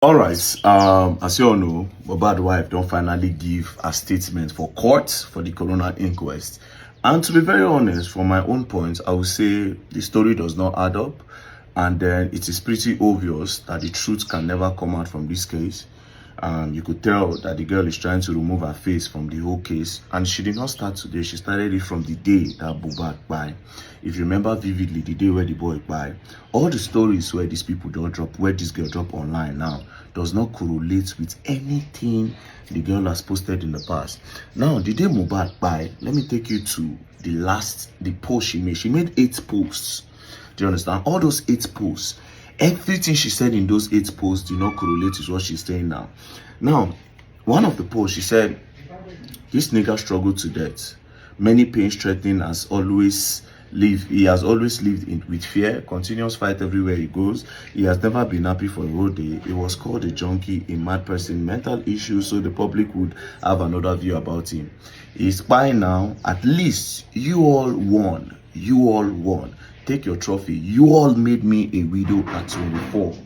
All right. As you all know, Mohbad wife don't finally give a statement for court for the coroner inquest. And to be very honest, from my own point, I would say the story does not add up. And then it is pretty obvious that the truth can never come out from this case. You could tell that the girl is trying to remove her face from the whole case, and she did not start today. She started it from the day that Mohbad died. If you remember vividly, the day where the boy died, all the stories where these people don't drop, where this girl drop online now, does not correlate with anything the girl has posted in the past. Now, the day Mohbad died, let me take you to the post she made. She made 8 posts. Do you understand? All those 8 posts, everything she said in those 8 posts do not correlate with what she's saying now. Now, one of the posts, she said, this nigga struggled to death. Many pains threatening has always lived. He has always lived with fear, continuous fight everywhere he goes. He has never been happy for a whole day. He was called a junkie, a mad person, mental issues, so the public would have another view about him. He's by now. At least you all won. You all won. Take your trophy. You all made me a widow at 24.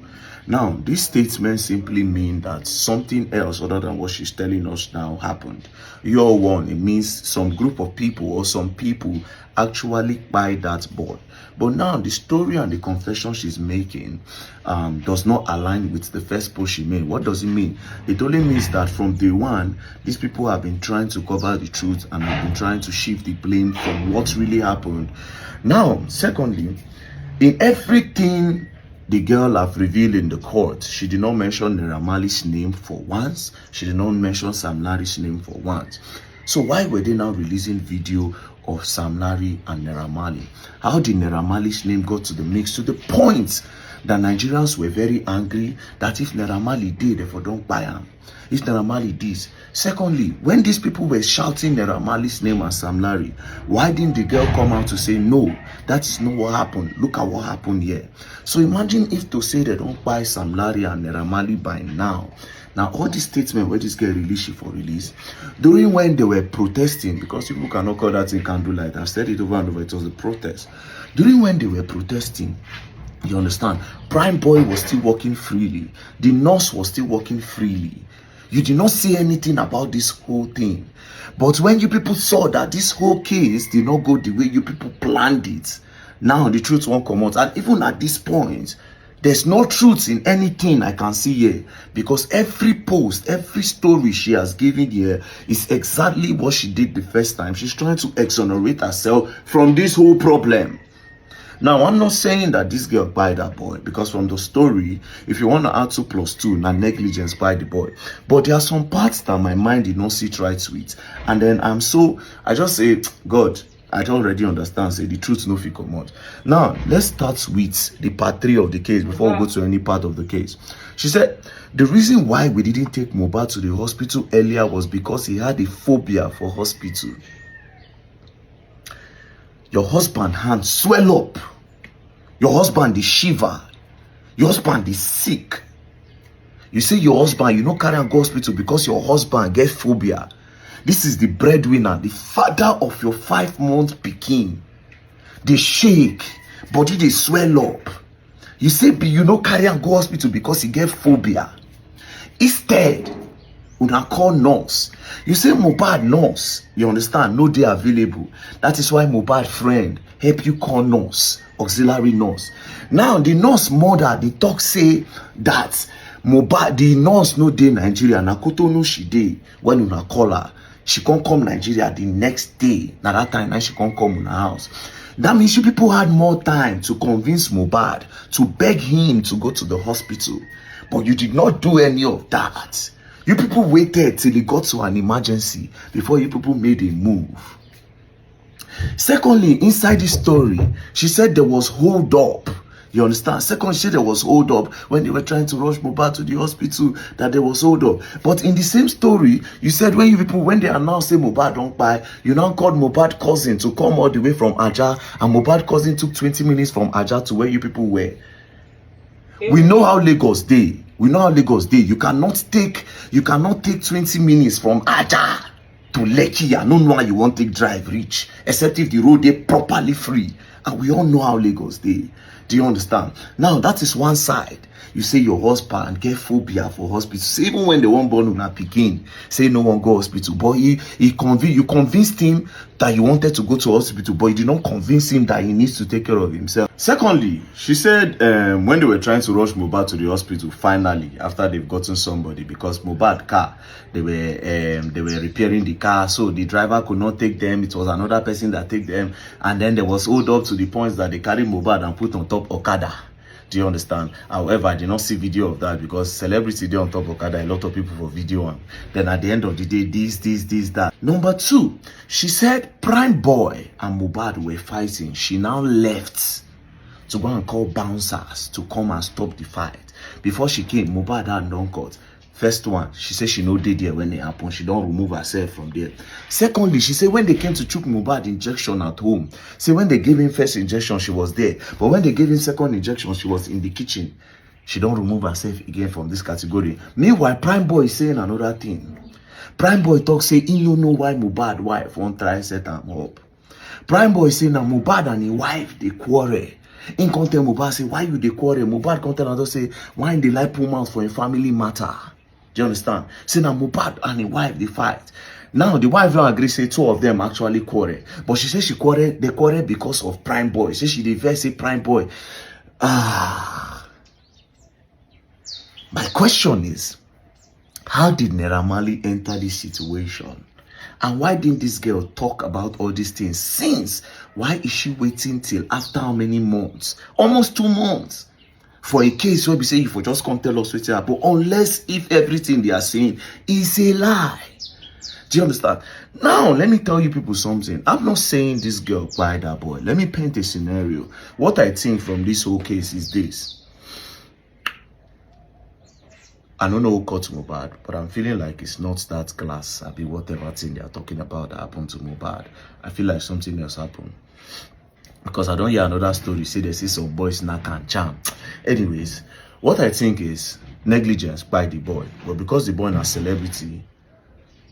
Now, this statement simply means that something else other than what she's telling us now happened. You all won. It means some group of people or some people actually buy that board. But now the story and the confession she's making does not align with the first post she made. What does it mean? It only means that from day one, these people have been trying to cover the truth and have been trying to shift the blame from what really happened. Now, secondly, in everything the girl have revealed in the court, she did not mention Naira Marley's name for once. She did not mention Sam Larry's name for once. So why were they now releasing video of Sam Larry and Naira Marley? How did Naira Marley's name got to the mix to the point that Nigerians were very angry that if Naira Marley did, therefore don't buy him. If Naira Marley did. Secondly, when these people were shouting Naira Marley's name and Sam Larry, why didn't the girl come out to say, no, that is not what happened. Look at what happened here. So imagine if to say they don't buy Sam Larry and Naira Marley by now. Now, all these statements where this girl released, she for release, during when they were protesting, because people cannot call that thing candlelight, I've said it over and over, it was a protest. During when they were protesting, you understand, Prime Boy was still working freely. The nurse was still working freely. You did not say anything about this whole thing. But when you people saw that this whole case did not go the way you people planned it, now the truth won't come out. And even at this point, there's no truth in anything I can see here, because every post, every story she has given here is exactly what she did the first time. She's trying to exonerate herself from this whole problem. Now, I'm not saying that this girl buy that boy, because from the story, if you want to add 2 plus 2, now negligence buy the boy. But there are some parts that my mind did not sit right with. And then I just say, God, I already understand, say the truth no fit come out. Now, let's start with the part 3 of the case before we go to any part of the case. She said, the reason why we didn't take Mohbad to the hospital earlier was because he had a phobia for hospital. Your husband hand swell up. Your husband is shiver. Your husband is sick. You say your husband, you no carry am go hospital because your husband get phobia. This is the breadwinner, the father of your 5-month pikin. They shake, body they swell up. You say you no carry am go hospital because he get phobia. Instead, una call nurse. You say Mohbad nurse, you understand, no dey available. That is why Mohbad friend help you call nurse, auxiliary nurse. Now the nurse mother, they talk say that Mohbad, the nurse no dey Nigeria, na Cotonou she dey. When una call her, she can't come Nigeria the next day. Now that time, now she can't come in her house. That means you people had more time to convince Mohbad, to beg him to go to the hospital. But you did not do any of that. You people waited till he got to an emergency before you people made a move. Secondly, inside this story, she said there was hold up. You understand? Second, she said there was hold up when they were trying to rush Mohbad to the hospital, that there was hold up. But in the same story, you said when you people, when they announced say Mohbad don't buy, you now called Mohbad cousin to come all the way from Aja, and Mohbad cousin took 20 minutes from Aja to where you people were. We know how Lagos dey. We know how Lagos dey. You cannot take 20 minutes from Aja to Lekki. I don't know how you want to drive reach, except if the road is properly free. And we all know how Lagos dey. Do you understand? Now, that is one side. You say your husband get phobia for hospital. Say even when they won't born una pikin, say no one go hospital. But you convinced him that you wanted to go to hospital, but you did not convince him that he needs to take care of himself. Secondly, she said when they were trying to rush Mohbad to the hospital, finally, after they've gotten somebody, because Mohbad car, they were repairing the car, so the driver could not take them. It was another person that take them, and then there was hold up to the point that they carried Mohbad and put on top Okada. Do you understand? However, I did not see video of that because celebrity dey on top Okada, a lot of people for video on. Then at the end of the day, this, that. Number two, she said Prime Boy and Mohbad were fighting. She now left to go and call bouncers to come and stop the fight. Before she came, Mohbad had done cut. First one, she said she no did there when it happened. She don't remove herself from there. Secondly, she said when they came to chook Mohbad injection at home, say when they gave him first injection, she was there. But when they gave him second injection, she was in the kitchen. She don't remove herself again from this category. Meanwhile, Prime Boy is saying another thing. Prime Boy talk say he don't know why Mohbad wife won't try set him up. Prime Boy say now Mohbad and his wife they quarrel. In come tell Mohbad say why you dey quarrel? Mohbad come tell another say why they like pull mouth for a family matter. Do you understand? Say now Mohbad and his wife they fight. Now the wife don't agree. Say two of them actually quarrel, but she says they quarrel because of Prime Boy. Say she dey vex say Prime Boy. My question is, how did Naira Marley enter this situation? And why didn't this girl talk about all these things since? Why is she waiting till after how many months? Almost 2 months. For a case where we say, if you just come tell us what's happened, unless if everything they are saying is a lie. Do you understand? Now, let me tell you people something. I'm not saying this girl by that boy. Let me paint a scenario. What I think from this whole case is this. I don't know who caught Mohbad, but I'm feeling like it's not that class. I be whatever thing they are talking about that happened to Mohbad. I feel like something else happened. Because I don't hear another story. Say they see some boys knock and jam. Anyways, what I think is negligence by the boy. But because the boy is a celebrity,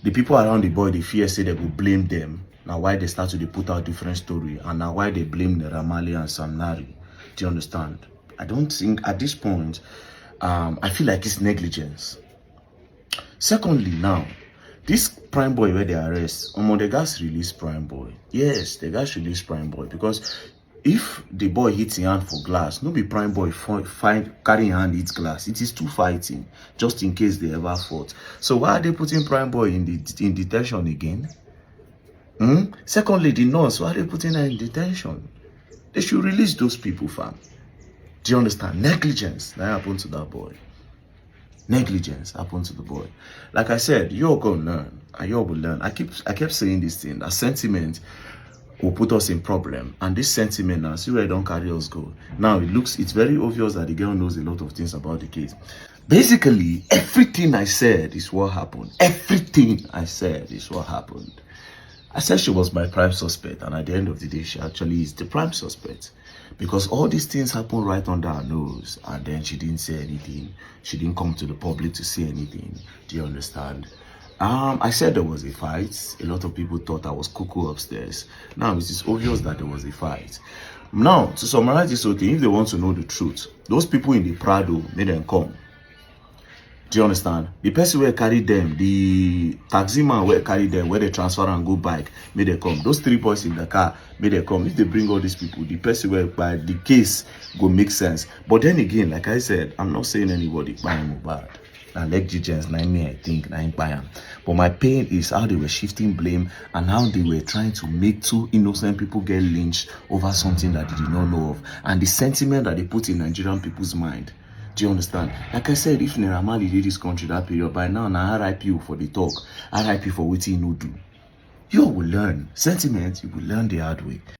the people around the boy, they fear say they will blame them. Now why they start to put out different story. And now why they blame Naira Marley and Sam Larry. Do you understand? I don't think at this point, I feel like it's negligence. Secondly, now, this Prime Boy where they arrest, the guys release Prime Boy. Yes, the guys release Prime Boy because if the boy hits his hand for glass, no be Prime Boy carrying hand hits glass. It is two fighting, just in case they ever fought. So why are they putting Prime Boy in detention again? Secondly, the nurse, why are they putting her in detention? They should release those people, fam. Do you understand? Negligence that happened to that boy. Negligence happened to the boy. Like I said, you're gonna learn, and you will learn. I kept saying this thing, that sentiment will put us in problem, and this sentiment now, see where it don't carry us go. Now it's very obvious that the girl knows a lot of things about the case. Basically, everything I said is what happened. Everything I said is what happened. I said she was my prime suspect, and at the end of the day, she actually is the prime suspect. Because all these things happened right under her nose, and then she didn't say anything. She didn't come to the public to say anything. Do you understand? I said there was a fight. A lot of people thought I was cuckoo upstairs. Now, it is obvious that there was a fight. Now, to summarize this whole thing, if they want to know the truth, those people in the Prado made them come. Do you understand? The person where carried them, the taxi man where carried them, where they transfer and go bike, may they come. Those 3 boys in the car, may they come. If they bring all these people, the person where by the case go make sense. But then again, like I said, I'm not saying anybody buying Mohbad. And negligence, not me, I think, not buying. But my pain is how they were shifting blame and how they were trying to make 2 innocent people get lynched over something that they did not know of. And the sentiment that they put in Nigerian people's mind. Do you understand? Like I said, if Naira Marley did this country that period, by now RIP for the talk, RIP for what he no do. You will learn. Sentiment, you will learn the hard way.